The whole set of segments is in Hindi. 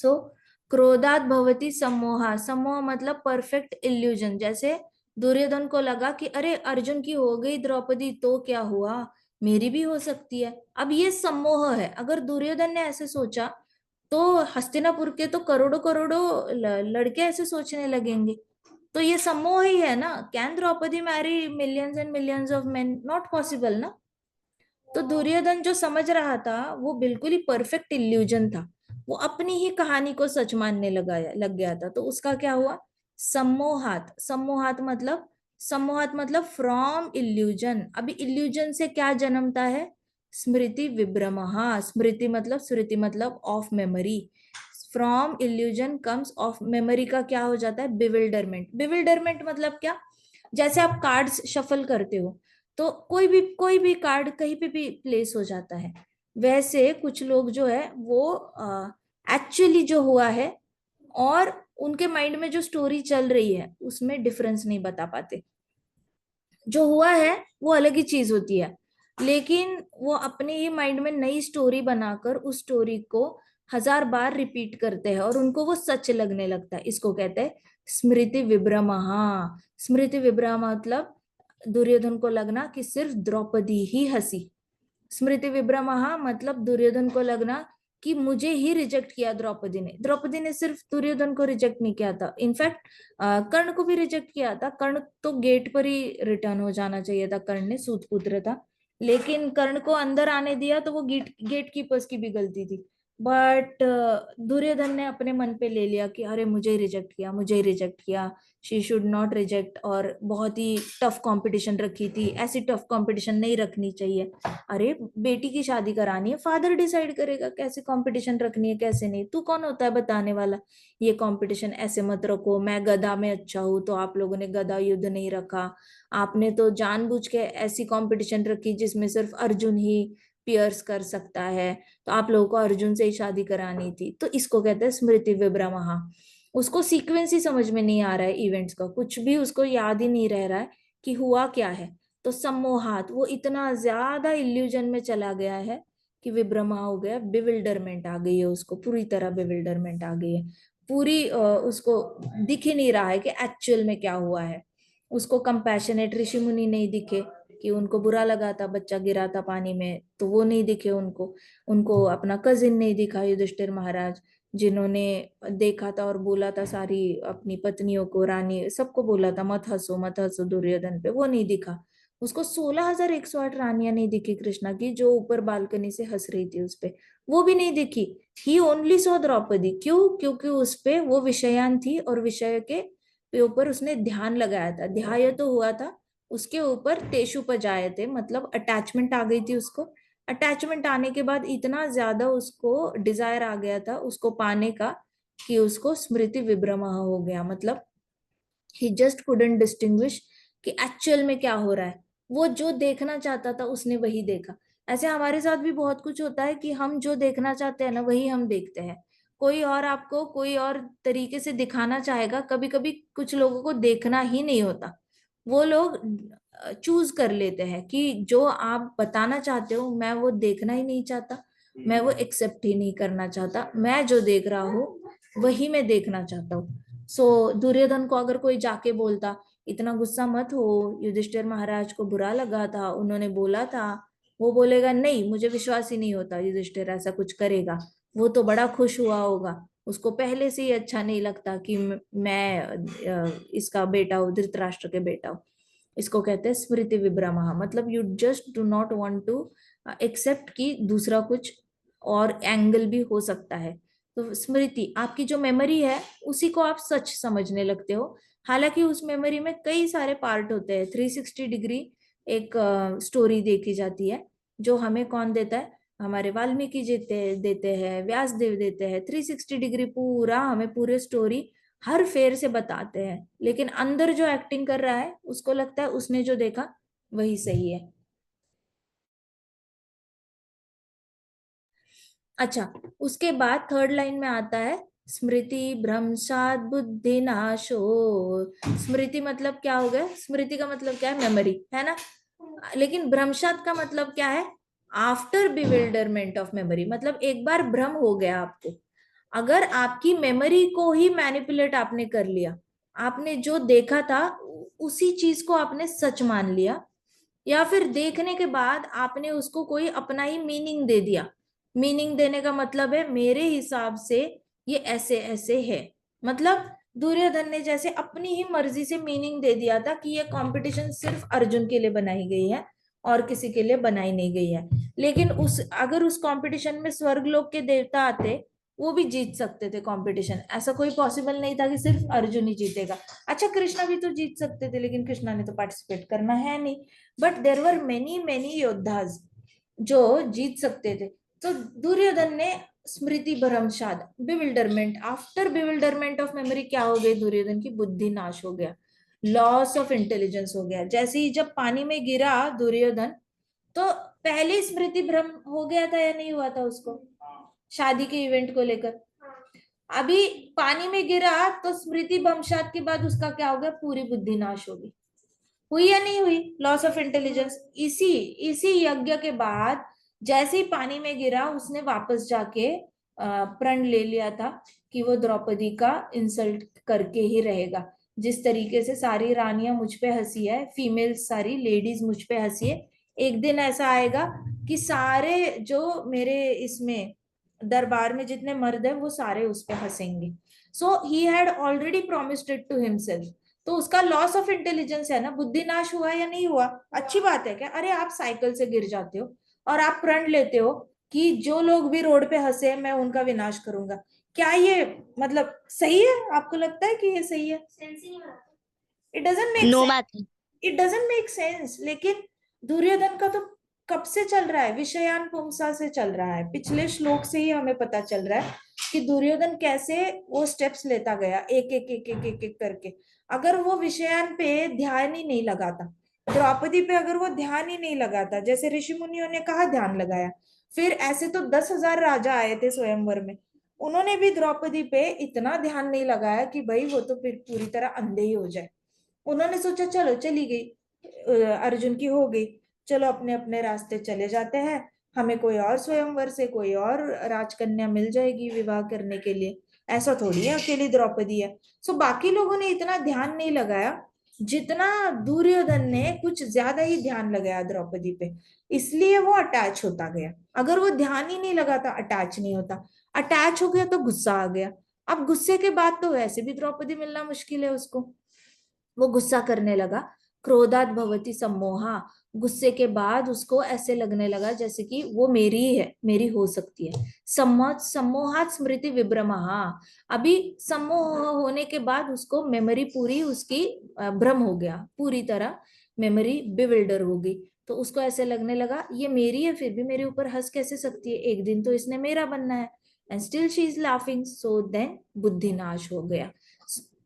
सो क्रोधात भवति सम्मोहा, सम्मोह मतलब परफेक्ट इल्यूजन। जैसे दुर्योधन को लगा कि अरे अर्जुन की हो गई द्रौपदी तो क्या हुआ, मेरी भी हो सकती है। अब ये सम्मोह है। अगर दुर्योधन ने ऐसे सोचा तो हस्तिनापुर के तो करोड़ों करोड़ों लड़के ऐसे सोचने लगेंगे। तो ये सम्मोह ही है ना। Can Draupadi marry millions and millions of men? Not possible ना। तो दुर्योधन जो समझ रहा था वो बिल्कुल ही परफेक्ट इल्यूजन था। वो अपनी ही कहानी को सच मानने लग गया था। तो उसका क्या हुआ? सम्मोहात। सम्मोहात मतलब फ्रॉम इल्यूजन। अभी इल्यूजन से क्या जन्मता है? स्मृति विभ्रम। स्मृति मतलब, स्मृति मतलब of memory. From illusion comes of memory का क्या हो जाता है? बिविल्डरमेंट। बिविल्डरमेंट मतलब क्या? जैसे आप कार्ड्स शफल करते हो तो कोई भी कार्ड कहीं पे भी प्लेस हो जाता है। वैसे कुछ लोग जो है वो एक्चुअली जो हुआ है और उनके माइंड में जो स्टोरी चल रही है उसमें डिफरेंस नहीं बता पाते। जो हुआ है वो अलग ही चीज होती है, लेकिन वो अपने ही माइंड में नई स्टोरी बनाकर उस स्टोरी को 1000 बार रिपीट करते हैं और उनको वो सच लगने लगता है। इसको कहते हैं स्मृति विभ्रम। स्मृति विभ्रम मतलब दुर्योधन को लगना कि सिर्फ द्रौपदी ही हंसी। स्मृति विभ्रम मतलब दुर्योधन को लगना कि मुझे ही रिजेक्ट किया द्रौपदी ने। द्रौपदी ने सिर्फ दुर्योधन को रिजेक्ट नहीं किया था, इनफैक्ट कर्ण को भी रिजेक्ट किया था। कर्ण तो गेट पर ही रिटर्न हो जाना चाहिए था, कर्ण ने, सूत पुत्र था। लेकिन कर्ण को अंदर आने दिया तो वो गेट कीपर्स की भी गलती थी। बट दुर्योधन ने अपने मन पे ले लिया कि अरे मुझे ही रिजेक्ट किया, मुझे ही रिजेक्ट किया, शी शुड नॉट रिजेक्ट। और बहुत ही टफ कंपटीशन रखी थी, ऐसी टफ कंपटीशन नहीं रखनी चाहिए। अरे बेटी की शादी करानी है, फादर डिसाइड करेगा कैसे कंपटीशन रखनी है कैसे नहीं। तू कौन होता है बताने वाला? ये कंपटीशन ऐसे मत रखो, मैं गदा में अच्छा हूं तो आप लोगों ने गदा युद्ध नहीं रखा। आपने तो जानबूझ के ऐसी कंपटीशन रखी जिसमें सिर्फ अर्जुन ही पियर्स कर सकता है, तो आप लोगों को अर्जुन से ही शादी करानी थी। तो इसको कहते हैं स्मृति विभ्रमः। उसको सीक्वेंस ही समझ में नहीं आ रहा है, इवेंट्स का कुछ भी उसको याद ही नहीं रह रहा है कि हुआ क्या है। तो सम्मोहात, वो इतना ज्यादा इल्यूजन में चला गया है कि विभ्रमा हो गया, बिविल्डरमेंट आ गई है उसको, पूरी तरह बिविल्डरमेंट आ गई है। पूरी उसको दिख ही नहीं रहा है कि एक्चुअल में क्या हुआ है। उसको कंपैशनेट ऋषि मुनि नहीं दिखे कि उनको बुरा लगा था बच्चा गिरा था पानी में, तो वो नहीं दिखे उनको। उनको अपना कजिन नहीं दिखा, युधिष्ठिर महाराज, जिन्होंने देखा था और बोला था सारी अपनी पत्नियों को, रानी सबको बोला था मत हंसो दुर्योधन पे, वो नहीं दिखा। उसको 16,108 रानियां नहीं दिखी कृष्णा की, जो ऊपर बालकनी से हंस रही थी उस पे, वो भी नहीं दिखी। ही ओनली सो द्रौपदी। क्यों? क्योंकि उस पे वो विषयान थी और विषय के ऊपर उसने ध्यान लगाया था, ध्याय तो हुआ था उसके ऊपर। तेषु थे मतलब अटैचमेंट आ गई थी उसको। अटैचमेंट आने के बाद इतना ज्यादा उसको डिजायर आ गया था उसको पाने का कि उसको स्मृति विभ्रम हो गया। मतलब ही जस्ट कुडंट डिस्टिंग्विश कि एक्चुअल में क्या हो रहा है। वो जो देखना चाहता था उसने वही देखा। ऐसे हमारे साथ भी बहुत कुछ होता है कि हम जो देखना चाहते हैं ना वही हम देखते हैं। कोई और आपको कोई और तरीके से दिखाना चाहेगा, कभी कभी कुछ लोगों को देखना ही नहीं होता। वो लोग चूज कर लेते हैं कि जो आप बताना चाहते हो मैं वो देखना ही नहीं चाहता, मैं वो एक्सेप्ट ही नहीं करना चाहता, मैं जो देख रहा हूँ वही मैं देखना चाहता हूँ। सो दुर्योधन को अगर कोई जाके बोलता इतना गुस्सा मत हो, युधिष्ठिर महाराज को बुरा लगा था, उन्होंने बोला था, वो बोलेगा नहीं मुझे विश्वास ही नहीं होता युधिष्ठिर ऐसा कुछ करेगा। वो तो बड़ा खुश हुआ होगा, उसको पहले से ही अच्छा नहीं लगता कि मैं इसका बेटा हूँ, धृतराष्ट्र के बेटा हूँ। इसको कहते हैं स्मृति विभ्रमः। मतलब you just do not want to accept कि दूसरा कुछ और एंगल भी हो सकता है। तो स्मृति, आपकी जो मेमोरी है उसी को आप सच समझने लगते हो। हालांकि उस मेमोरी में कई सारे पार्ट होते हैं। 360 डिग्री एक स्टोरी देखी जाती है, जो हमें कौन देता है? हमारे वाल्मीकि जी देते हैं, व्यास देव देते हैं। 360 डिग्री पूरा हमें पूरे स्टोरी हर फेर से बताते हैं, लेकिन अंदर जो एक्टिंग कर रहा है उसको लगता है उसने जो देखा वही सही है। अच्छा, उसके बाद थर्ड लाइन में आता है स्मृति भ्रंशात बुद्धि नाशो। स्मृति मतलब क्या हो गया? स्मृति का मतलब क्या है? मेमोरी है ना। लेकिन भ्रंशात का मतलब क्या है? After bewilderment of memory. मतलब एक बार भ्रम हो गया आपको, अगर आपकी मेमोरी को ही मैनिपुलेट आपने कर लिया, आपने जो देखा था उसी चीज को आपने सच मान लिया, या फिर देखने के बाद आपने उसको कोई अपना ही मीनिंग दे दिया। मीनिंग देने का मतलब है मेरे हिसाब से ये ऐसे ऐसे है। मतलब दुर्योधन ने जैसे अपनी ही मर्जी से मीनिंग दे दिया था कि ये कंपटीशन सिर्फ अर्जुन के लिए बनाई गई है और किसी के लिए बनाई नहीं गई है। लेकिन उस अगर उस कंपटीशन में स्वर्गलोक के देवता आते, वो भी जीत सकते थे कंपटीशन। ऐसा कोई पॉसिबल नहीं था कि सिर्फ अर्जुन ही जीतेगा। अच्छा, कृष्णा भी तो जीत सकते थे, लेकिन कृष्णा ने तो पार्टिसिपेट करना है नहीं। But there were many many योद्धाज जो जीत सकते थे। तो दुर्योधन ने स्मृति भ्रंशात, bewilderment, after bewilderment of memory क्या हो गई, दुर्योधन की बुद्धि नाश हो गया, लॉस ऑफ इंटेलिजेंस हो गया। जैसे ही जब पानी में गिरा दुर्योधन, तो पहले स्मृति भ्रम हो गया था या नहीं हुआ था उसको, शादी के इवेंट को लेकर। अभी पानी में गिरा तो स्मृति भ्रंशात के बाद उसका क्या हो गया, पूरी बुद्धि नाश हो गई। हुई या नहीं हुई लॉस ऑफ इंटेलिजेंस? इसी इसी यज्ञ के बाद जैसे ही पानी में गिरा, उसने वापस जाके प्रण ले लिया था कि वो द्रौपदी का इंसल्ट करके ही रहेगा। जिस तरीके से सारी रानियां मुझ पे हंसी है, फीमेल सारी लेडीज मुझ पे हंसी है, एक दिन ऐसा आएगा कि सारे जो मेरे इसमें दरबार में जितने मर्द है वो सारे उस पे हंसेंगे। So he had already promised it to himself. तो उसका लॉस ऑफ इंटेलिजेंस है ना, बुद्धि नाश हुआ या नहीं हुआ? अच्छी बात है क्या? अरे आप साइकिल से गिर जाते हो और आप प्रण लेते हो कि जो लोग भी रोड पे हंसे मैं उनका विनाश करूंगा। क्या ये मतलब सही है? आपको लगता है कि ये सही है? It doesn't make no sense. बात नहीं। It doesn't make sense. लेकिन दुर्योधन का तो कब से चल रहा है, विषयान पुंसा से चल रहा है। पिछले श्लोक से ही हमें पता चल रहा है कि दुर्योधन कैसे वो स्टेप्स लेता गया, एक एक एक एक एक, एक करके। अगर वो विषयान पे ध्यान ही नहीं लगाता, द्रौपदी पे अगर वो ध्यान ही नहीं लगाता, जैसे ऋषि मुनियों ने कहा ध्यान लगाया, फिर ऐसे तो 10,000 राजा आए थे स्वयंवर में, उन्होंने भी द्रौपदी पे इतना ध्यान नहीं लगाया कि भाई वो तो फिर पूरी तरह अंधे ही हो जाए। उन्होंने सोचा चलो चली गई, अर्जुन की हो गई, चलो अपने अपने रास्ते चले जाते हैं, हमें कोई और स्वयंवर से कोई और राजकन्या मिल जाएगी विवाह करने के लिए। ऐसा थोड़ी है अकेली द्रौपदी है। सो बाकी लोगों ने इतना ध्यान नहीं लगाया जितना दुर्योधन ने कुछ ज्यादा ही ध्यान लगाया द्रौपदी पे, इसलिए वो अटैच होता गया। अगर वो ध्यान ही नहीं लगाता अटैच नहीं होता। अटैच हो गया तो गुस्सा आ गया। अब गुस्से के बाद तो वैसे भी द्रौपदी मिलना मुश्किल है उसको। वो गुस्सा करने लगा, क्रोधात भवति सम्मोहा। गुस्से के बाद उसको ऐसे लगने लगा जैसे कि वो मेरी ही है, मेरी हो सकती है। सम्मोहात स्मृति विभ्रमहा। अभी सम्मोह होने के बाद उसको मेमोरी पूरी उसकी भ्रम हो गया, पूरी तरह मेमोरी बिविल्डर हो गई। तो उसको ऐसे लगने लगा ये मेरी है, फिर भी मेरे ऊपर हंस कैसे सकती है, एक दिन तो इसने मेरा बनना है। And still she is laughing. So then बुद्धि नाश हो गया।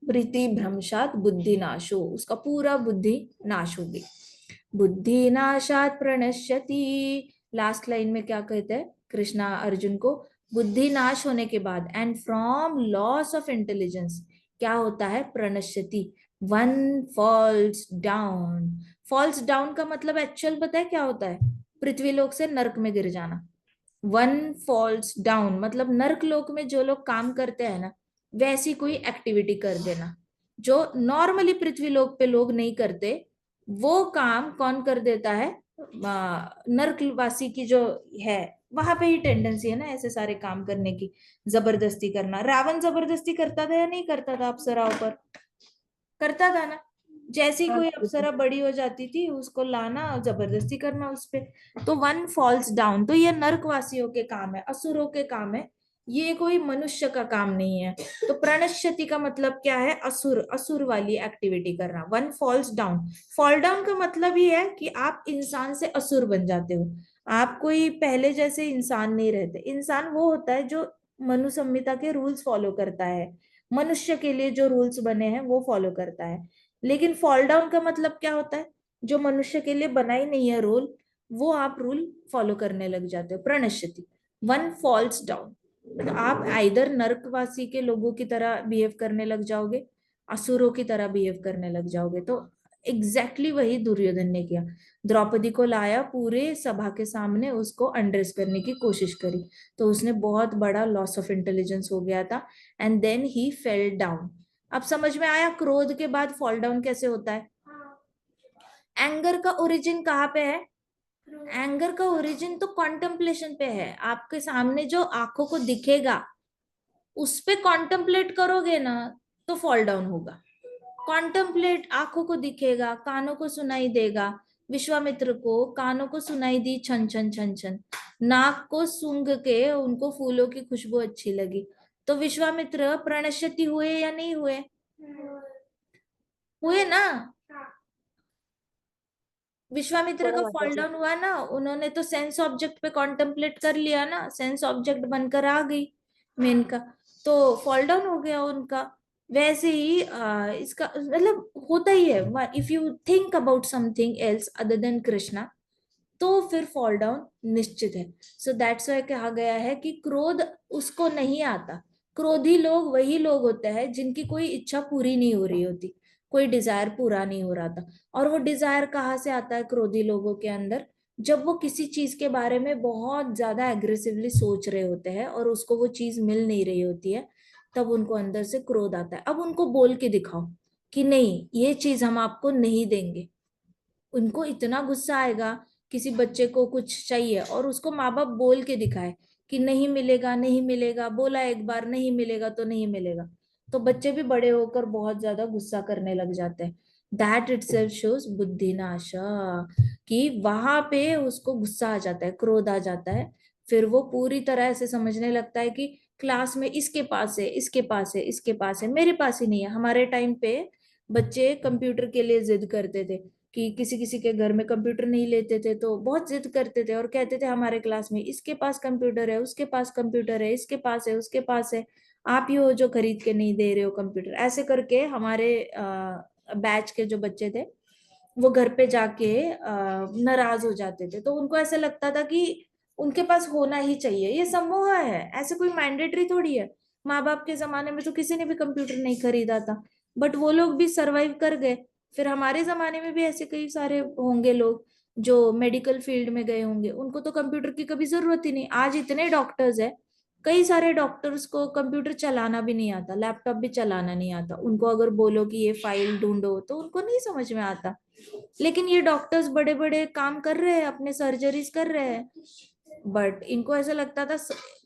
प्रीति भ्रंशात बुद्धि नाशो, उसका पूरा बुद्धि नाश हो गई। बुद्धि नाशात प्रणश्यति। लास्ट लाइन में क्या कहते हैं कृष्णा अर्जुन को, बुद्धि नाश होने के बाद and from loss of intelligence क्या होता है, प्रणश्यति, one falls down. Falls down का मतलब एक्चुअल पता है क्या होता है? पृथ्वी लोक से नरक में गिर जाना। वन फॉल्स डाउन मतलब नर्क लोक में जो लोग काम करते हैं ना, वैसी कोई एक्टिविटी कर देना जो नॉर्मली पृथ्वी लोक पे लोग नहीं करते, वो काम कौन कर देता है? नर्कवासी की जो है, वहां पे ही टेंडेंसी है ना ऐसे सारे काम करने की, जबरदस्ती करना। रावण जबरदस्ती करता था या नहीं करता था अप्सराओं पर? करता था ना। जैसी कोई अप्सरा बड़ी हो जाती थी उसको लाना और जबरदस्ती करना उस पे। तो वन फॉल्स डाउन, तो ये नर्कवासियों के काम है, असुरों के काम है, ये कोई मनुष्य का काम नहीं है। तो प्रणश्यति का मतलब क्या है? असुर, असुर वाली एक्टिविटी करना। One falls down, fall down का मतलब ही है कि आप इंसान से असुर बन जाते हो। आप कोई पहले जैसे इंसान नहीं रहते। इंसान वो होता है जो मनु संहिता के रूल्स फॉलो करता है, मनुष्य के लिए जो रूल्स बने हैं वो फॉलो करता है। लेकिन फॉल डाउन का मतलब क्या होता है? जो मनुष्य के लिए बना ही नहीं है रूल, वो आप रूल फॉलो करने लग जाते हो। प्रणश्यति, वन फॉल्स डाउन, तो आप आइदर नरकवासी के लोगों की तरह बिहेव करने लग जाओगे, असुरों की तरह बिहेव करने लग जाओगे। तो एग्जैक्टली वही दुर्योधन ने किया। द्रौपदी को लाया, पूरे सभा के सामने उसको अंड्रेस करने की कोशिश करी, तो उसने बहुत बड़ा लॉस ऑफ इंटेलिजेंस हो गया था, and then he fell down. अब समझ में आया क्रोध के बाद फॉल डाउन कैसे होता है। एंगर का ओरिजिन कहाँ पे है? एंगर का ओरिजिन तो कॉन्टेम्पलेशन पे है। आपके सामने जो आंखों को दिखेगा उस पे कॉन्टेम्पलेट करोगे ना, तो फॉल डाउन होगा। कॉन्टेम्पलेट, आंखों को दिखेगा, कानों को सुनाई देगा। विश्वामित्र को कानों को सुनाई दी छन छन छन छन, नाक को सूंघ के उनको फूलों की खुशबू अच्छी लगी, तो विश्वामित्र प्रणश्यति हुए या नहीं हुए? हुए ना। विश्वामित्र थोड़ा का माता फॉल जी। डाउन हुआ ना, उन्होंने तो सेंस ऑब्जेक्ट पे कॉन्टेम्पलेट कर लिया ना, सेंस ऑब्जेक्ट बनकर आ गई मेनका, तो फॉल डाउन हो गया उनका। वैसे ही इसका मतलब होता ही है, if you think about something else other than Krishna, तो फिर फॉल डाउन निश्चित है। सो दैट्स वाई कहा गया है कि क्रोध उसको नहीं आता। क्रोधी लोग वही लोग होते हैं जिनकी कोई इच्छा पूरी नहीं हो रही होती, कोई डिजायर पूरा नहीं हो रहा था। और वो डिजायर कहाँ से आता है क्रोधी लोगों के अंदर? जब वो किसी चीज के बारे में बहुत ज्यादा एग्रेसिवली सोच रहे होते हैं और उसको वो चीज मिल नहीं रही होती है, तब उनको अंदर से क्रोध आता है। अब उनको बोल के दिखाओ कि नहीं, ये चीज हम आपको नहीं देंगे। उनको इतना गुस्सा आएगा, किसी बच्चे को कुछ चाहिए और उसको माँ बाप बोल के दिखाए कि नहीं मिलेगा नहीं मिलेगा, बोला एक बार नहीं मिलेगा तो नहीं मिलेगा, तो बच्चे भी बड़े होकर बहुत ज्यादा गुस्सा करने लग जाते हैं। दैट इट सेल्फ शोज बुद्धि नाशा, कि वहां पे उसको गुस्सा आ जाता है, क्रोध आ जाता है। फिर वो पूरी तरह से समझने लगता है कि क्लास में इसके पास है, इसके पास है, इसके पास है, मेरे पास ही नहीं है। हमारे टाइम पे बच्चे कंप्यूटर के लिए जिद करते थे कि किसी किसी के घर में कंप्यूटर नहीं लेते थे, तो बहुत जिद करते थे और कहते थे हमारे क्लास में इसके पास कंप्यूटर है, उसके पास कंप्यूटर है, इसके पास है, उसके पास है, आप ही हो जो खरीद के नहीं दे रहे हो कंप्यूटर। ऐसे करके हमारे बैच के जो बच्चे थे वो घर पे जाके नाराज हो जाते थे। तो उनको ऐसा लगता था कि उनके पास होना ही चाहिए, ये सम्मोह है, ऐसे कोई मैंडेटरी थोड़ी है। माँ बाप के जमाने में तो किसी ने भी कंप्यूटर नहीं खरीदा था, बट वो लोग भी सरवाइव कर गए। फिर हमारे जमाने में भी ऐसे कई सारे होंगे लोग जो मेडिकल फील्ड में गए होंगे, उनको तो कंप्यूटर की कभी जरूरत ही नहीं। आज इतने डॉक्टर्स है, कई सारे डॉक्टर्स को कंप्यूटर चलाना भी नहीं आता, लैपटॉप भी चलाना नहीं आता। उनको अगर बोलो कि ये फाइल ढूंढो तो उनको नहीं समझ में आता। लेकिन ये डॉक्टर्स बड़े बड़े काम कर रहे हैं, अपने सर्जरीज कर रहे हैं। बट इनको ऐसा लगता था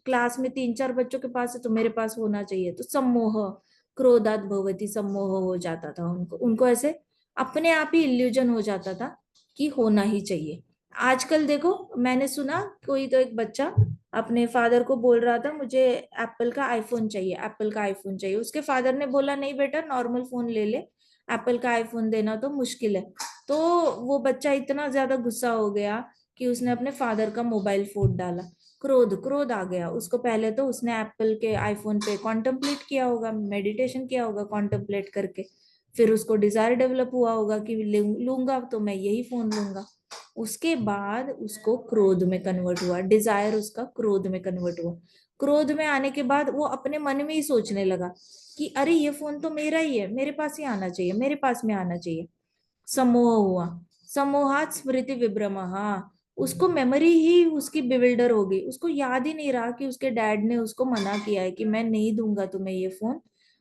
क्लास में तीन चार बच्चों के पास है तो मेरे पास होना चाहिए, तो सम्मोह, क्रोधात भवति सम्मोह हो जाता था उनको। उनको ऐसे अपने आप ही इल्यूजन हो जाता था कि होना ही चाहिए। आजकल देखो, मैंने सुना कोई तो एक बच्चा अपने फादर को बोल रहा था मुझे एप्पल का आईफोन चाहिए, एप्पल का आईफोन चाहिए। उसके फादर ने बोला नहीं बेटा, नॉर्मल फोन ले ले, एप्पल का आईफोन देना तो मुश्किल है। तो वो बच्चा इतना ज्यादा गुस्सा हो गया कि उसने अपने फादर का मोबाइल फोड़ डाला। क्रोध क्रोध आ गया उसको। पहले तो उसने एप्पल के आईफोन पे कॉन्टेम्पलेट किया होगा, मेडिटेशन किया होगा कॉन्टेम्पलेट करके, फिर उसको डिजायर डेवलप हुआ होगा कि लूंगा तो मैं यही फोन लूंगा। उसके बाद उसको क्रोध में कन्वर्ट हुआ, डिजायर उसका क्रोध में कन्वर्ट हुआ। क्रोध में आने के बाद वो अपने मन में ही सोचने लगा कि अरे ये फोन तो मेरा ही है, मेरे पास ही आना चाहिए, मेरे पास में आना चाहिए। समोह हुआ। समोहात स्मृति विभ्रम, उसको मेमोरी ही उसकी बिविल्डर हो गई। उसको याद ही नहीं रहा कि उसके डैड ने उसको मना किया है कि मैं नहीं दूंगा तुम्हें ये फोन,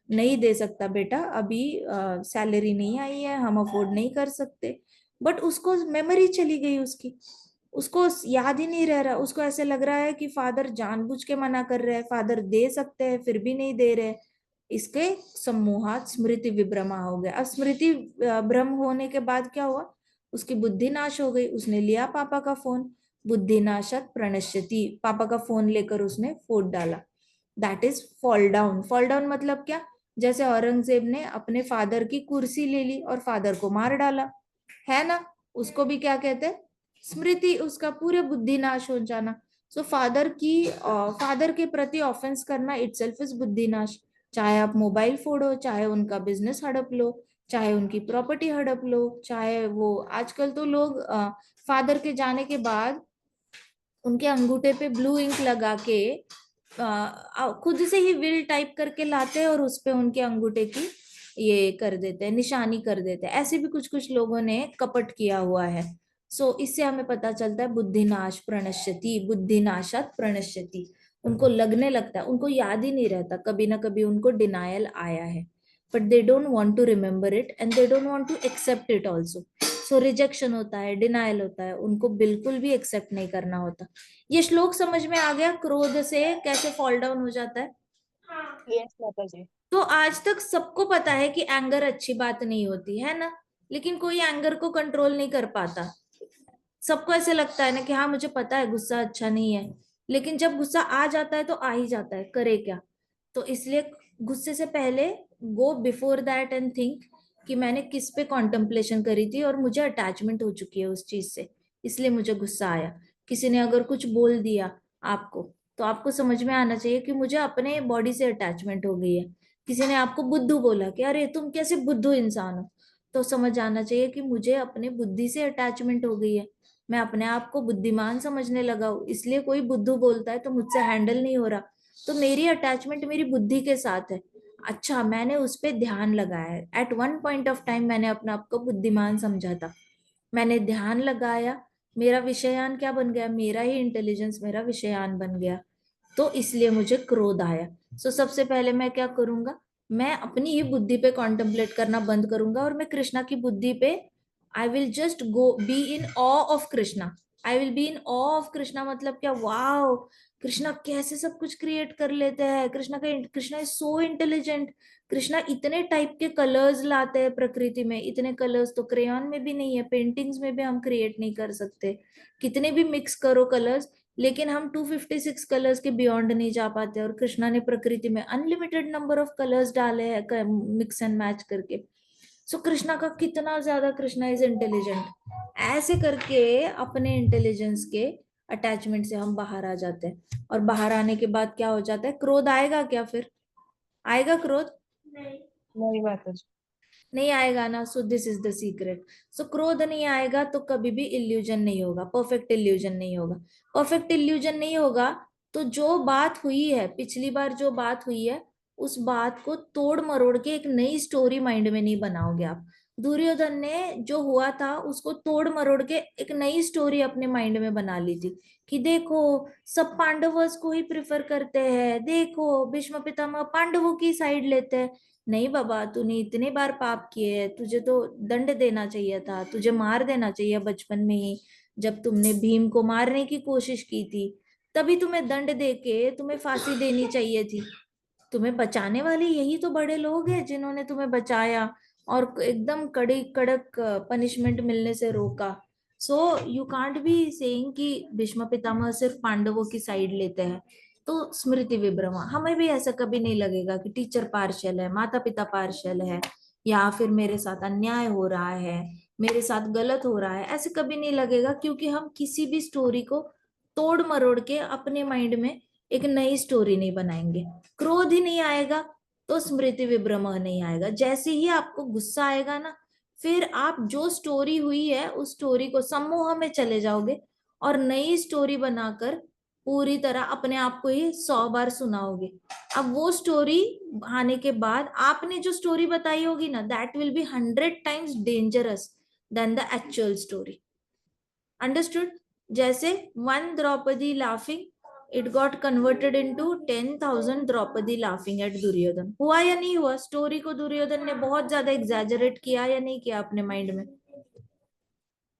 नहीं दे सकता बेटा, अभी सैलरी नहीं आई है, हम अफोर्ड नहीं कर सकते। बट उसको मेमोरी चली गई उसकी, उसको याद ही नहीं रह रहा। उसको ऐसे लग रहा है कि फादर जानबूझ के मना कर रहे हैं, फादर दे सकते हैं फिर भी नहीं दे रहे। इसके सम्मोहात स्मृति विभ्रमा हो गया। अब स्मृति भ्रम होने के बाद क्या हुआ, उसकी बुद्धि नाश हो गई। उसने लिया पापा का फोन, बुद्धि नाशत प्रणश्यति, पापा का फोन लेकर उसने फोड़ डाला। That is fall down. Fall down मतलब क्या? जैसे औरंगजेब ने अपने फादर की कुर्सी ले ली और फादर को मार डाला, है ना? उसको भी क्या कहते हैं? स्मृति, उसका पूरे बुद्धि नाश हो जाना। सो फादर के प्रति ऑफेंस करना इटसेल्फ इज बुद्धि नाश। चाहे आप मोबाइल फोड़ो, चाहे उनका बिजनेस हड़प लो, चाहे उनकी प्रॉपर्टी हड़प लो, चाहे वो आजकल तो लोग फादर के जाने के बाद उनके अंगूठे पे ब्लू इंक लगा के खुद से ही विल टाइप करके लाते हैं और उस पे उनके अंगूठे की ये कर देते हैं, निशानी कर देते हैं। ऐसे भी कुछ कुछ लोगों ने कपट किया हुआ है। सो इससे हमें पता चलता है बुद्धिनाश प्रणश्यति, बुद्धिनाशात प्रणश्यति। उनको लगने लगता है, उनको याद ही नहीं रहता, कभी ना कभी उनको डिनायल आया है, but they don't want to remember it and they don't want to accept it also. So rejection होता है, डिनायल होता है, उनको बिल्कुल भी एक्सेप्ट नहीं करना होता। ये श्लोक समझ में आ गया क्रोध से कैसे फॉल डाउन हो जाता है? यस माता जी। तो आज तक सबको पता है कि एंगर अच्छी बात नहीं होती है ना, लेकिन कोई एंगर को कंट्रोल नहीं कर पाता। सबको ऐसे लगता है ना कि हाँ मुझे पता है गुस्सा अच्छा नहीं है, लेकिन जब गुस्सा आ जाता है तो आ ही जाता है, करे क्या। तो इसलिए गुस्से से पहले go before that and think कि मैंने किस पे कॉन्टेम्पलेशन करी थी और मुझे अटैचमेंट हो चुकी है उस चीज से, इसलिए मुझे गुस्सा आया। किसी ने अगर कुछ बोल दिया आपको, तो आपको समझ में आना चाहिए कि मुझे अपने बॉडी से अटैचमेंट हो गई है। किसी ने आपको बुद्धू बोला कि अरे तुम कैसे बुद्धू इंसान हो, तो समझ आना चाहिए कि मुझे अपने बुद्धि से अटैचमेंट हो गई है। मैं अपने आप को बुद्धिमान समझने लगा हूं, इसलिए कोई बुद्धू बोलता है तो मुझसे हैंडल नहीं हो रहा, तो मेरी अटैचमेंट मेरी बुद्धि के साथ है। अच्छा, मैंने उस पर ध्यान लगाया है, at one point of time मैंने अपने आप को बुद्धिमान समझा था, मैंने ध्यान लगाया, मेरा विषयान क्या बन गया, मेरा ही इंटेलिजेंस मेरा विषयान बन गया, तो इसलिए मुझे क्रोध आया। सो सबसे पहले मैं क्या करूंगा, मैं अपनी ही बुद्धि पे कॉन्टेम्पलेट करना बंद करूंगा और मैं कृष्णा की बुद्धि पे I will just go be in awe of Krishna. I will be in awe of Krishna मतलब क्या, वाओ कृष्णा कैसे सब कुछ क्रिएट कर लेते हैं, Krishna is so intelligent. Krishna इतने टाइप के कलर्स लाते हैं प्रकृति में, इतने कलर्स तो क्रेयॉन में भी नहीं है, पेंटिंग्स में भी हम क्रिएट नहीं कर सकते। कितने भी मिक्स करो कलर्स, लेकिन हम 256 कलर्स के बियॉन्ड नहीं जा पाते, और कृष्णा ने प्रकृति में अनलिमिटेड नंबर ऑफ कलर्स डाले हैं मिक्स एंड मैच करके। सो कृष्णा का कितना ज्यादा, कृष्णा इज इंटेलिजेंट। ऐसे करके अपने इंटेलिजेंस के अटैचमेंट से हम बाहर आ जाते हैं, और बाहर आने के बाद क्या हो जाता है, क्रोध आएगा क्या, फिर आएगा क्रोध? नहीं माता जी। नहीं आएगा ना। So this is the secret. So क्रोध नहीं आएगा तो कभी भी इल्यूजन नहीं होगा, परफेक्ट इल्यूजन नहीं होगा। परफेक्ट इल्यूजन नहीं होगा तो जो बात हुई है पिछली बार, जो बात हुई है उस बात को तोड़ मरोड़ के एक नई स्टोरी माइंड में नहीं बनाओगे आप। दुर्योधन ने जो हुआ था उसको तोड़ मरोड़ के एक नई स्टोरी अपने माइंड में बना ली थी, कि देखो सब पांडवों को ही प्रिफर करते हैं, देखो भीष्म पितामह पांडवों की साइड लेते हैं। नहीं बाबा, तूने इतने बार पाप किए हैं, तुझे तो दंड देना चाहिए था, तुझे मार देना चाहिए बचपन में ही। जब तुमने भीम को मारने की कोशिश की थी, तभी तुम्हें दंड देके तुम्हें फांसी देनी चाहिए थी। तुम्हें बचाने वाले यही तो बड़े लोग हैं जिन्होंने तुम्हें बचाया और एकदम कड़ी कड़क पनिशमेंट मिलने से रोका। So you can't be saying कि भीष्म पितामह सिर्फ पांडवों की साइड लेते हैं। तो स्मृति विभ्रमा, हमें भी ऐसा कभी नहीं लगेगा कि टीचर पार्शियल है, माता पिता पार्शियल है, या फिर मेरे साथ अन्याय हो रहा है, मेरे साथ गलत हो रहा है, ऐसे कभी नहीं लगेगा, क्योंकि हम किसी भी स्टोरी को तोड़ मरोड़ के अपने माइंड में एक नई स्टोरी नहीं बनाएंगे। क्रोध ही नहीं आएगा तो स्मृति विभ्रम नहीं आएगा। जैसे ही आपको गुस्सा आएगा ना, फिर आप जो स्टोरी हुई है उस स्टोरी को सम्मोह में चले जाओगे और नई स्टोरी बनाकर पूरी तरह अपने आप को ही 100 बार सुनाओगे। अब वो स्टोरी आने के बाद आपने जो स्टोरी बताई होगी ना, that will be 100 times dangerous than the actual story. Understood? जैसे one Draupadi laughing, it got converted into 10,000 Draupadi laughing at Duryodhan. हुआ या नहीं हुआ? स्टोरी को दुर्योधन ने बहुत ज्यादा एग्जैजरेट किया या नहीं किया अपने माइंड में?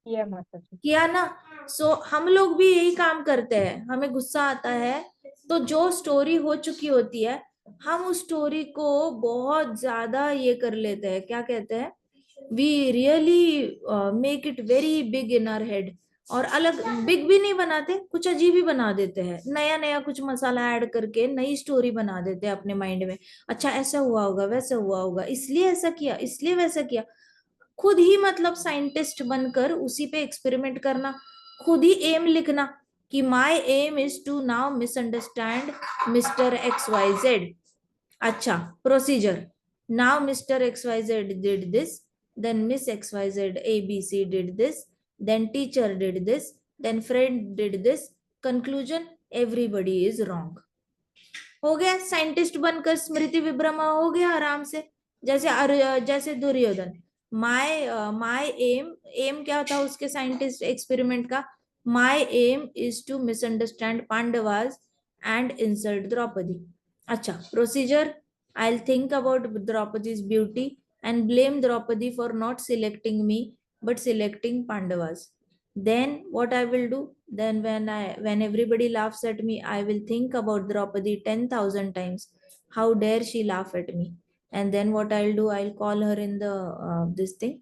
किया माता जी। किया ना। सो हम लोग भी यही काम करते हैं, हमें गुस्सा आता है तो जो स्टोरी हो चुकी होती है हम उस स्टोरी को बहुत ज्यादा ये कर लेते हैं, क्या कहते हैं, we really make it very big in our head. और अलग बिग भी नहीं बनाते, कुछ अजीब ही बना देते हैं, नया नया कुछ मसाला ऐड करके नई स्टोरी बना देते हैं अपने माइंड में। अच्छा ऐसा हुआ होगा, वैसा हुआ होगा, इसलिए ऐसा किया, इसलिए वैसा किया। खुद ही मतलब साइंटिस्ट बनकर उसी पे एक्सपेरिमेंट करना, खुद ही एम लिखना कि my aim is to now misunderstand Mister X Y Z. अच्छा, procedure, now Mister X Y Z did this, then Miss X Y Z A B C did this, then teacher did this, then friend did this, conclusion everybody is wrong. हो गया, साइंटिस्ट बनकर स्मृति विभ्रमा हो गया आराम से। जैसे Duryodhan, my my aim, aim क्या था उसके साइंटिस्ट एक्सपेरिमेंट का, my aim is to misunderstand Pandavas and insult Draupadi. अच्छा, procedure, I will think about Draupadi's beauty and blame Draupadi for not selecting me but selecting Pandavas. Then what I will do? Then when everybody laughs at me, I will think about Draupadi 10,000 times. How dare she laugh at me? And then what I'll do? I'll call her in the this thing,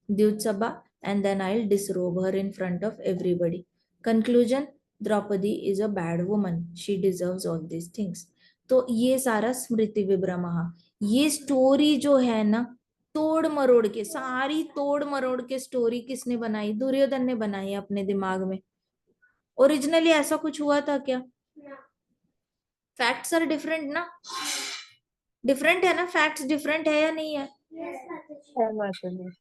Dyut Sabha, and then I'll disrobe her in front of everybody. Conclusion: Draupadi is a bad woman. She deserves all these things. तो ये सारा स्मृति विभ्रमः, ये स्टोरी जो है ना, तोड़ मरोड़ के, सारी तोड़ मरोड़ के स्टोरी किसने बनाई? दुर्योधन ने बनाई अपने दिमाग में। ओरिजिनली ऐसा कुछ हुआ था क्या? फैक्ट्स आर डिफरेंट ना, डिफरेंट है ना, फैक्ट्स डिफरेंट है या नहीं है? है माता जी।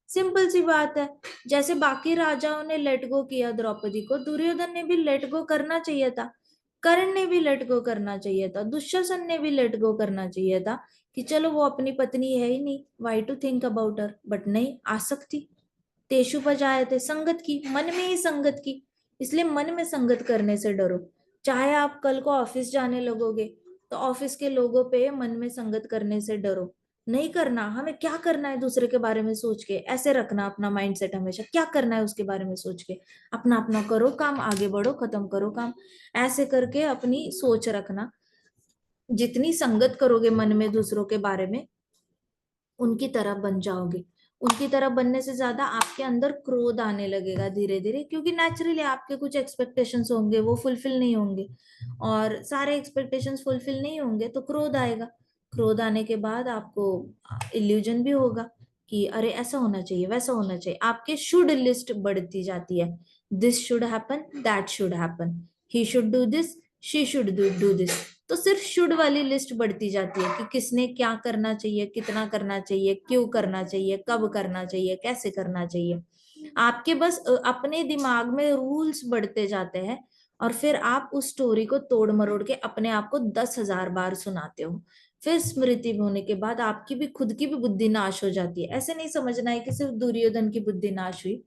सिंपल सी बात है। जैसे बाकी राजाओं ने लेट गो किया द्रौपदी को, दुर्योधन ने भी लेट गो करना चाहिए था, कर्ण ने भी लेट गो करना चाहिए था, दुशासन ने भी लेट गो करना चाहिए था कि चलो वो अपनी पत्नी है ही नहीं, why to think about her. But नहीं, आसक्ति, तेषु थे, संगत की, मन में ही संगत की। इसलिए मन में संगत करने से डरो। चाहे आप कल को ऑफिस जाने लगोगे तो ऑफिस के लोगों पे मन में संगत करने से डरो। नहीं करना, हमें क्या करना है दूसरे के बारे में सोच के, ऐसे रखना अपना माइंडसेट हमेशा, क्या करना है उसके बारे में सोच के, अपना अपना करो काम, आगे बढ़ो, खत्म करो काम, ऐसे करके अपनी सोच रखना। जितनी संगत करोगे मन में दूसरों के बारे में, उनकी तरह बन जाओगे। उनकी तरह बनने से ज्यादा आपके अंदर क्रोध आने लगेगा धीरे धीरे, क्योंकि नेचुरली आपके कुछ एक्सपेक्टेशंस होंगे, वो फुलफिल नहीं होंगे, और सारे एक्सपेक्टेशंस फुलफिल नहीं होंगे तो क्रोध आएगा। क्रोध आने के बाद आपको इल्यूजन भी होगा कि अरे ऐसा होना चाहिए, वैसा होना चाहिए, आपके शुड लिस्ट बढ़ती जाती है। This should happen, that should happen, he should do this, she should do this. तो सिर्फ शुड वाली लिस्ट बढ़ती जाती है कि किसने क्या करना चाहिए, कितना करना चाहिए, क्यों करना चाहिए, कब करना चाहिए, कैसे करना चाहिए। आपके बस अपने दिमाग में रूल्स बढ़ते जाते हैं, और फिर आप उस स्टोरी को तोड़ मरोड़ के अपने आप को 10,000 बार सुनाते हो। फिर स्मृति होने के बाद आपकी भी, खुद की भी बुद्धि नाश हो जाती है। ऐसे नहीं समझना है कि सिर्फ दुर्योधन की बुद्धि नाश हुई,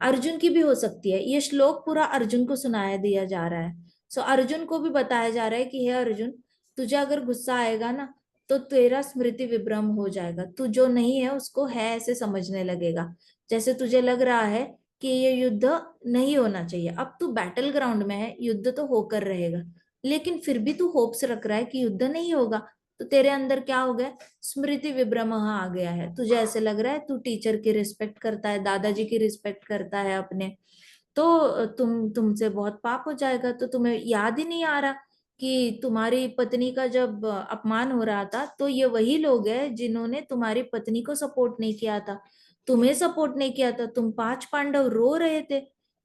अर्जुन की भी हो सकती है। ये श्लोक पूरा अर्जुन को सुनाया दिया जा रहा है। सो अर्जुन को भी बताया जा रहा है कि हे अर्जुन, तुझे अगर गुस्सा आएगा ना तो तेरा स्मृति विभ्रम हो जाएगा, तू जो नहीं है उसको है ऐसे समझने लगेगा। जैसे तुझे लग रहा है कि ये युद्ध नहीं होना चाहिए, अब तू बैटल ग्राउंड में है, युद्ध तो होकर रहेगा, लेकिन फिर भी तू होप्स रख रहा है कि युद्ध नहीं होगा। तो तेरे अंदर क्या हो गया? स्मृति विभ्रम आ गया है। तुझे ऐसे लग रहा है तू टीचर की रिस्पेक्ट करता है, दादाजी की रिस्पेक्ट करता है अपने, तो तुमसे बहुत पाप हो जाएगा। तो तुम्हें याद ही नहीं आ रहा कि तुम्हारी पत्नी का जब अपमान हो रहा था तो ये वही लोग हैं जिन्होंने तुम्हारी पत्नी को सपोर्ट नहीं किया था, तुम्हें सपोर्ट नहीं किया था। तुम 5 पांडव रो रहे थे,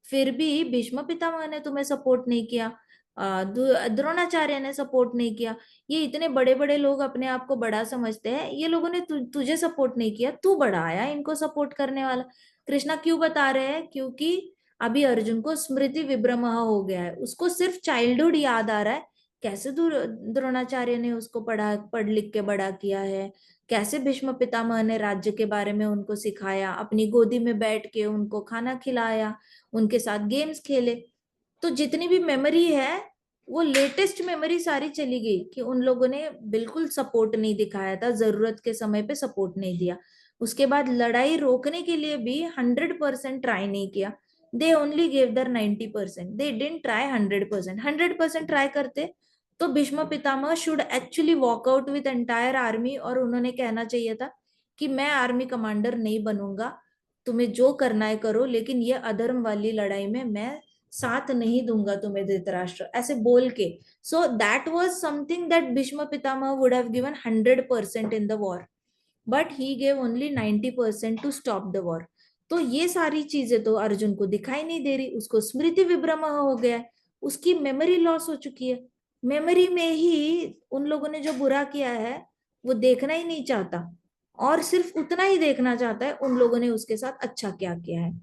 फिर भी भीष्म पितामह ने तुम्हें सपोर्ट नहीं किया, द्रोणाचार्य ने सपोर्ट नहीं किया। ये इतने बड़े बड़े लोग अपने आप को बड़ा समझते हैं, ये लोगों ने तुझे सपोर्ट नहीं किया, तू बड़ा आया इनको सपोर्ट करने वाला। कृष्णा क्यों बता रहे हैं? क्योंकि अभी अर्जुन को स्मृति विभ्रम हो गया है, उसको सिर्फ चाइल्डहुड याद आ रहा है, कैसे द्रोणाचार्य ने उसको पढ़ लिख के बड़ा किया है, कैसे भीष्म पितामह ने राज्य के बारे में उनको सिखाया, अपनी गोदी में बैठ के उनको खाना खिलाया, उनके साथ गेम्स खेले। तो जितनी भी मेमोरी है, वो लेटेस्ट मेमोरी सारी चली गई कि उन लोगों ने बिल्कुल सपोर्ट नहीं दिखाया था, जरूरत के समय पे सपोर्ट नहीं दिया। उसके बाद लड़ाई रोकने के लिए भी 100% ट्राई नहीं किया, they only gave their 90%, they didn't try 100%। 100% try करते तो Bhishma Pitamah should actually walk out with entire army, और उन्होंने कहना चाहिए था कि मैं आर्मी कमांडर नहीं बनूंगा, तुम्हें जो करना है करो, लेकिन ये अधर्म वाली लड़ाई में मैं साथ नहीं दूंगा तुम्हें धृतराष्ट्र, ऐसे बोल के। So that was something that Bhishma Pitamah would have given 100% in the war, but he gave only 90% to stop the war. तो ये सारी चीजें तो अर्जुन को दिखाई नहीं दे रही, उसको स्मृति विभ्रम हो गया है, उसकी मेमोरी लॉस हो चुकी है। मेमोरी में ही उन लोगों ने जो बुरा किया है वो देखना ही नहीं चाहता, और सिर्फ उतना ही देखना चाहता है उन लोगों ने उसके साथ अच्छा क्या किया है।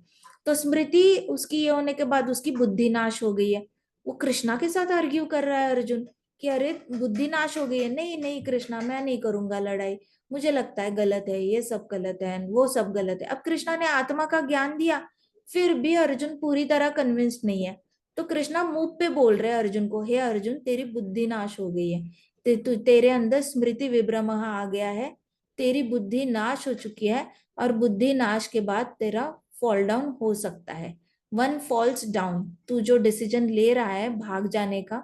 तो स्मृति उसकी ये होने के बाद उसकी बुद्धि नाश हो गई है। वो कृष्णा के साथ आर्ग्यू कर रहा है अर्जुन कि अरे बुद्धि नाश हो गई है, नहीं नहीं कृष्णा मैं नहीं करूंगा लड़ाई, मुझे लगता है गलत है, ये सब गलत है, वो सब गलत है। अब कृष्णा ने आत्मा का ज्ञान दिया, फिर भी अर्जुन पूरी तरह कन्विंस्ड नहीं है। तो कृष्णा मुंह पे बोल रहे हैं अर्जुन को, हे अर्जुन तेरी बुद्धि नाश हो गई है, तेरे अंदर स्मृति विभ्रम आ गया है, तेरी बुद्धि नाश हो चुकी है, और बुद्धि नाश के बाद तेरा फॉल डाउन हो सकता है। वन फॉल्स डाउन, तू जो डिसीजन ले रहा है भाग जाने का,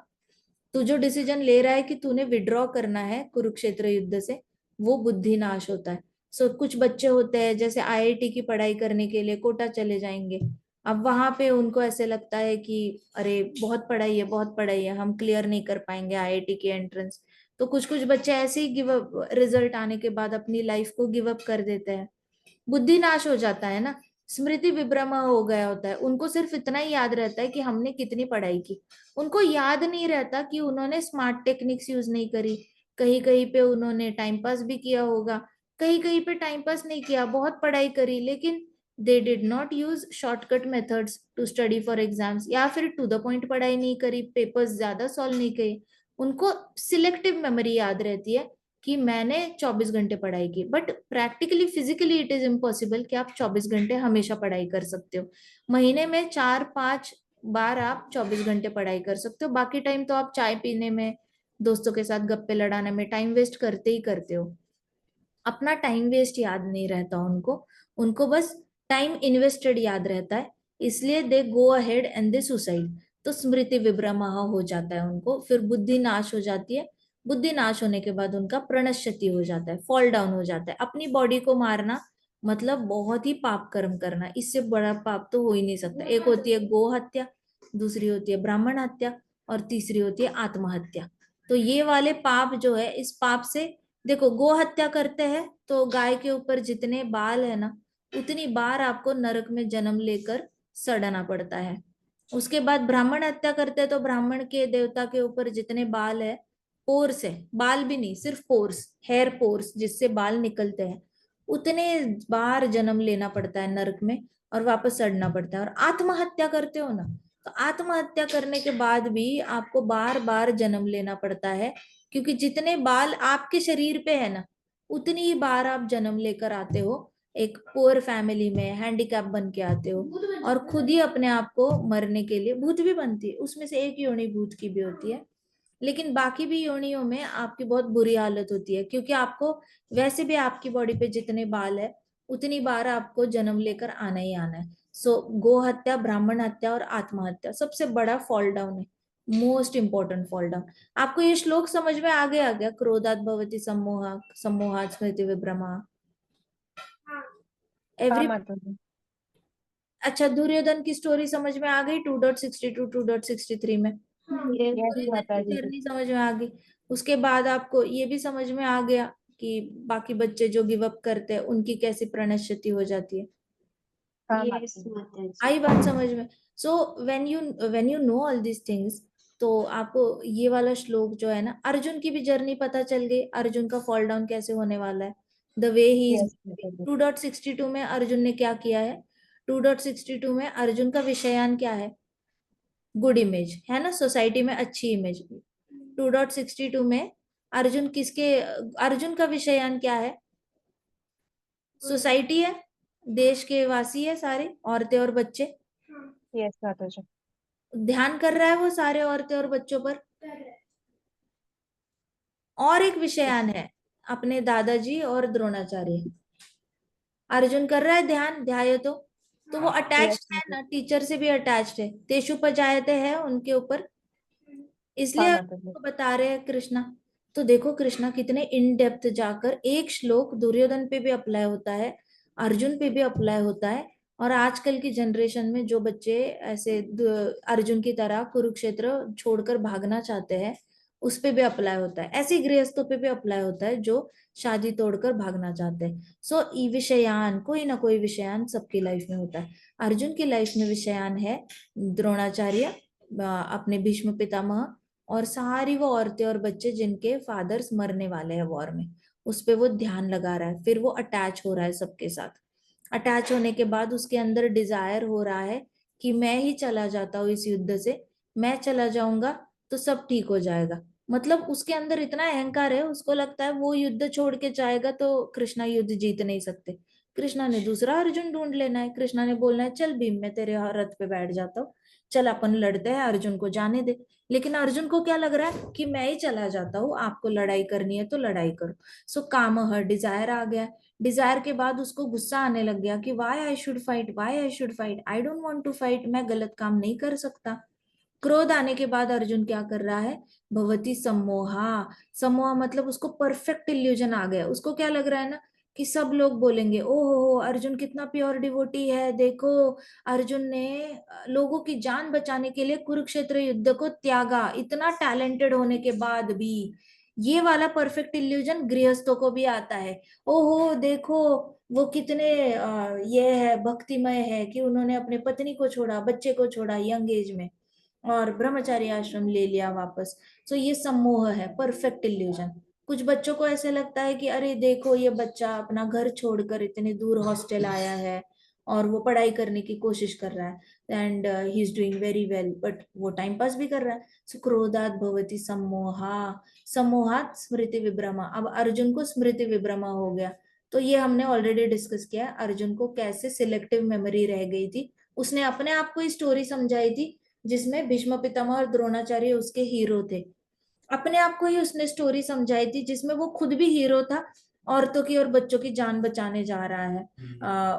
तू जो डिसीजन ले रहा है कि तूने विड्रॉ करना है कुरुक्षेत्र युद्ध से, वो बुद्धि नाश होता है। सो कुछ बच्चे होते हैं जैसे आईआईटी की पढ़ाई करने के लिए कोटा चले जाएंगे, अब वहां पे उनको ऐसे लगता है कि अरे बहुत पढ़ाई है, बहुत पढ़ाई है, हम क्लियर नहीं कर पाएंगे आईआईटी की एंट्रेंस। तो कुछ कुछ बच्चे ऐसे ही गिव अप, रिजल्ट आने के बाद अपनी लाइफ को गिव अप कर देते हैं, बुद्धि नाश हो जाता है ना, स्मृति विभ्रम हो गया होता है। उनको सिर्फ इतना ही याद रहता है कि हमने कितनी पढ़ाई की, उनको याद नहीं रहता कि उन्होंने स्मार्ट टेक्निक्स यूज नहीं करी, कहीं कहीं पे उन्होंने टाइम पास भी किया होगा, कहीं कहीं पे टाइम पास नहीं किया, बहुत पढ़ाई करी लेकिन they did not use shortcut methods to study for exams, या फिर टू द पॉइंट पढ़ाई नहीं करी, पेपर्स ज्यादा सॉल्व नहीं किए। उनको सिलेक्टिव मेमोरी याद रहती है कि मैंने 24 घंटे पढ़ाई की, but practically physically it is impossible कि आप 24 घंटे हमेशा पढ़ाई कर सकते हो। महीने में 4-5 बार आप 24 घंटे पढ़ाई कर सकते हो, बाकी टाइम तो आप चाय पीने में, दोस्तों के साथ गप्पे लड़ाने में टाइम वेस्ट करते ही करते हो। अपना टाइम वेस्ट याद नहीं रहता उनको, उनको बस टाइम इन्वेस्टेड याद रहता है, इसलिए they go ahead and they suicide. तो स्मृति विभ्रमः हो जाता है उनको, फिर बुद्धि नाश हो जाती है, बुद्धि नाश होने के बाद उनका प्रणश्यति हो जाता है, फॉल डाउन हो जाता है। अपनी बॉडी को मारना मतलब बहुत ही पाप कर्म करना, इससे बड़ा पाप तो हो ही नहीं सकता। एक होती है गो हत्या, दूसरी होती है ब्राह्मण हत्या, और तीसरी होती है आत्महत्या। तो ये वाले पाप जो है, इस पाप से, देखो गो हत्या करते हैं तो गाय के ऊपर जितने बाल है ना, उतनी बार आपको नरक में जन्म लेकर सड़ना पड़ता है। उसके बाद ब्राह्मण हत्या करते हैं तो ब्राह्मण के देवता के ऊपर जितने बाल है, पोर्स है, बाल भी नहीं सिर्फ पोर्स, हेयर पोर्स जिससे बाल निकलते हैं, उतने बार जन्म लेना पड़ता है नरक में, और वापस सड़ना पड़ता है। और आत्महत्या करते हो ना, तो आत्महत्या करने के बाद भी आपको बार बार जन्म लेना पड़ता है, क्योंकि जितने बाल आपके शरीर पे है ना, उतनी ही बार आप जन्म लेकर आते हो, एक पुअर फैमिली में हैंडीकैप बन के आते हो, और खुद ही अपने आप को मरने के लिए, भूत भी बनती है उसमें से एक योनि भूत की भी होती है, लेकिन बाकी भी योनियों में आपकी बहुत बुरी हालत होती है, क्योंकि आपको वैसे भी आपकी बॉडी पे जितने बाल है, उतनी बार आपको जन्म लेकर आना ही आना है। सो गो हत्या, ब्राह्मण हत्या और आत्महत्या सबसे बड़ा फॉल डाउन है, मोस्ट इंपॉर्टेंट फॉल डाउन। आपको ये श्लोक समझ में आ गया, क्रोधात भवति सम्मोह, सम्मोहात् स्मृति विभ्रमा, हाँ एवरी। माता जी। अच्छा, दुर्योधन की स्टोरी समझ में आ गई 2.62 2.63 में? यस दुर्योधन माता की जी। जर्नी समझ में आ गई। उसके बाद आपको ये भी समझ में आ गया कि बाकी बच्चे जो गिव अप करते हैं उनकी कैसी प्रणश्यति हो जाती है। हाँ माता जी। आई बात समझ में? So when you know all these things, तो आपको ये वाला श्लोक जो है ना, अर्जुन की भी जर्नी पता चल गई, अर्जुन का फॉल डाउन कैसे होने वाला है, the way he is. Yes माता जी। 2.62 में अर्जुन ने क्या किया है, 2.62 में अर्जुन का विषयान क्या है, गुड इमेज है ना, सोसाइटी में अच्छी इमेज। 2.62 में अर्जुन किसके, अर्जुन का विषयान क्या है, सोसाइटी है, देश के वासी है सारे, औरतें और बच्चे, यस माता जी। ध्यान कर रहा है वो सारे औरतें और बच्चों पर। और एक विषयान है, अपने दादाजी और द्रोणाचार्य, अर्जुन कर रहा है ध्यान, ध्याय तो वो यस अटैच्ड है माता ना, जी। टीचर से भी अटैच्ड है, तेषु पचायते है उनके ऊपर, हाँ इसलिए माता जी। उसको बता रहे हैं कृष्णा। तो देखो कृष्णा कितने इन डेप्थ जाकर, एक श्लोक दुर्योधन पे भी अप्लाई होता है, अर्जुन पे भी अप्लाई होता है, और आजकल की जनरेशन में जो बच्चे ऐसे अर्जुन की तरह कुरुक्षेत्र छोड़कर भागना चाहते हैं, उस पे भी अप्लाई होता है, ऐसे ही गृहस्थों पे भी अप्लाई होता है जो शादी तोड़कर भागना चाहते हैं। सो ई विषयान, कोई ना कोई विषयान सबकी लाइफ में होता है। अर्जुन की लाइफ में विषयान है द्रोणाचार्य, अपने भीष्म पितामह, और सारी वो औरतें और बच्चे जिनके फादर्स मरने वाले हैं वॉर में, उस पे वो ध्यान लगा रहा है, फिर वो अटैच हो रहा है सबके साथ। अटैच होने के बाद उसके अंदर डिजायर हो रहा है कि मैं ही चला जाता हूँ इस युद्ध से, मैं चला जाऊंगा तो सब ठीक हो जाएगा। मतलब उसके अंदर इतना अहंकार है, उसको लगता है वो युद्ध छोड़ के जाएगा तो कृष्णा युद्ध जीत नहीं सकते। कृष्णा ने दूसरा अर्जुन ढूंढ लेना है, कृष्णा ने बोलना है चल भीम मैं तेरे रथ पे बैठ जाता हूँ, चल अपन लड़ते हैं, अर्जुन को जाने दे। लेकिन अर्जुन को क्या लग रहा है कि मैं ही चला जाता हूँ, आपको लड़ाई करनी है तो लड़ाई करो। सो कामह डिजायर आ गया। डिजायर के बाद उसको गुस्सा आने लग गया कि why I should fight, why I should fight, I don't want to fight, मैं गलत काम नहीं कर सकता। क्रोध आने के बाद अर्जुन क्या कर रहा है, भवती सम्मोहा। सम्मोहा मतलब उसको परफेक्ट इल्यूजन आ गया, उसको क्या लग रहा है ना कि सब लोग बोलेंगे ओहो हो अर्जुन कितना प्योर डिवोटी है, देखो अर्जुन ने लोगों की जान बचाने के लिए कुरुक्षेत्र युद्ध को त्यागा, इतना टैलेंटेड होने के बाद भी। ये वाला परफेक्ट इल्यूजन गृहस्थों को भी आता है। ओहो देखो वो कितने ये है भक्तिमय है कि उन्होंने अपने पत्नी को छोड़ा, बच्चे को छोड़ा यंग एज में, और ब्रह्मचारी आश्रम ले लिया वापस। तो ये सम्मोह है, परफेक्ट इल्यूजन। कुछ बच्चों को ऐसे लगता है कि अरे देखो ये बच्चा अपना घर छोड़कर इतने दूर हॉस्टल आया है और वो पढ़ाई करने की कोशिश कर रहा है and he is doing very well, but वो टाइम पास भी कर रहा है। सो क्रोधात भवति सम्मोहा, सम्मोहात स्मृति विभ्रमा। अब अर्जुन को स्मृति विभ्रमा हो गया। तो ये हमने ऑलरेडी डिस्कस किया है, अर्जुन को कैसे सिलेक्टिव मेमोरी रह गई थी। उसने अपने आप को स्टोरी समझाई थी जिसमें भीष्म पितामह और द्रोणाचार्य उसके हीरो थे। अपने आप को ही उसने स्टोरी समझाई थी जिसमें वो खुद भी हीरो था, औरतों की और बच्चों की जान बचाने जा रहा है,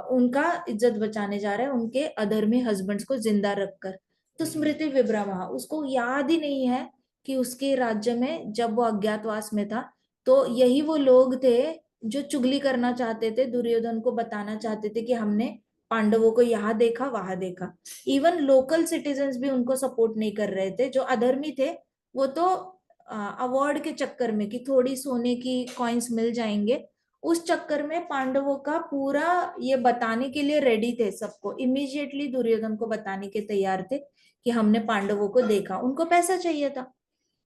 उनका इज्जत बचाने जा रहा है उनके अधर्मी हस्बैंड्स को जिंदा रखकर। तो स्मृति विभ्रमा, उसको याद ही नहीं है कि उसके राज्य में जब वो अज्ञातवास में था तो यही वो लोग थे जो चुगली करना चाहते थे, दुर्योधन को बताना चाहते थे कि हमने पांडवों को यहाँ देखा वहां देखा। इवन लोकल सिटीजन्स भी उनको सपोर्ट नहीं कर रहे थे, जो अधर्मी थे वो तो अवार्ड के चक्कर में कि थोड़ी सोने की कॉइन्स मिल जाएंगे, उस चक्कर में पांडवों का पूरा ये बताने के लिए रेडी थे, सबको इमीडिएटली दुर्योधन को बताने के तैयार थे कि हमने पांडवों को देखा, उनको पैसा चाहिए था।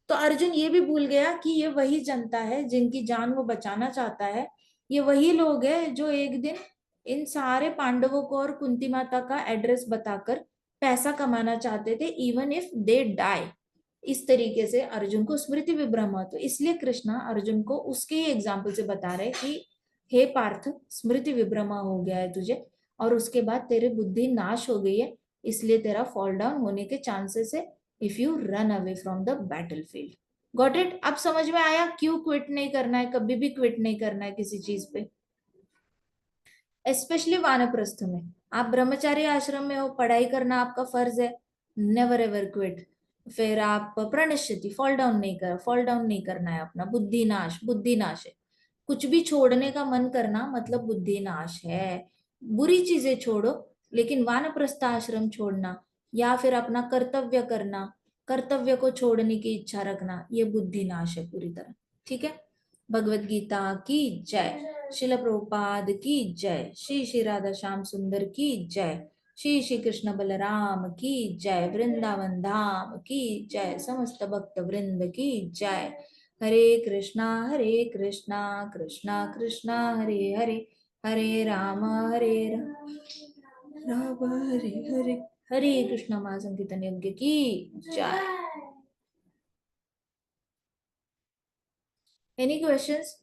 तो अर्जुन ये भी भूल गया कि ये वही जनता है जिनकी जान वो बचाना चाहता है, ये वही लोग हैं जो एक दिन इन सारे पांडवों को और कुंती माता का एड्रेस बताकर पैसा कमाना चाहते थे, इवन इफ दे डाई। इस तरीके से अर्जुन को स्मृति विभ्रम हुआ। तो इसलिए कृष्णा अर्जुन को उसके ही एग्जाम्पल से बता रहे कि हे पार्थ स्मृति विभ्रमा हो गया है तुझे, और उसके बाद तेरे बुद्धि नाश हो गई है, इसलिए तेरा फॉल डाउन होने के चांसेस है if you run away from the battle field. Got it? अब समझ में आया क्यों क्विट नहीं करना है, कभी भी क्विट नहीं करना है किसी चीज पे, स्पेशली वानप्रस्थ में। आप ब्रह्मचारी आश्रम में हो, पढ़ाई करना आपका फर्ज है, नेवर एवर क्विट। फिर आप प्रणश्यति, फॉल डाउन नहीं करना है अपना, बुद्धि नाश, बुद्धि नाश है। कुछ भी छोड़ने का मन करना मतलब बुद्धि नाश है। बुरी चीजें छोड़ो, लेकिन वानप्रस्थ आश्रम छोड़ना या फिर अपना कर्तव्य करना, कर्तव्य को छोड़ने की इच्छा रखना, ये बुद्धि नाश है पूरी तरह। ठीक है? भगवत गीता की जय, शिल प्रभुपाद की जय, श्री श्री राधा श्याम सुंदर की जय, श्री श्री कृष्ण बलराम की जय, वृंदावन धाम की जय, समस्त भक्त वृंद की जय। हरे कृष्णा कृष्णा कृष्णा हरे हरे, हरे हरे राम राम हरे हरे, हरे कृष्णा महासंकीर्तन यज्ञ की जय। Any questions?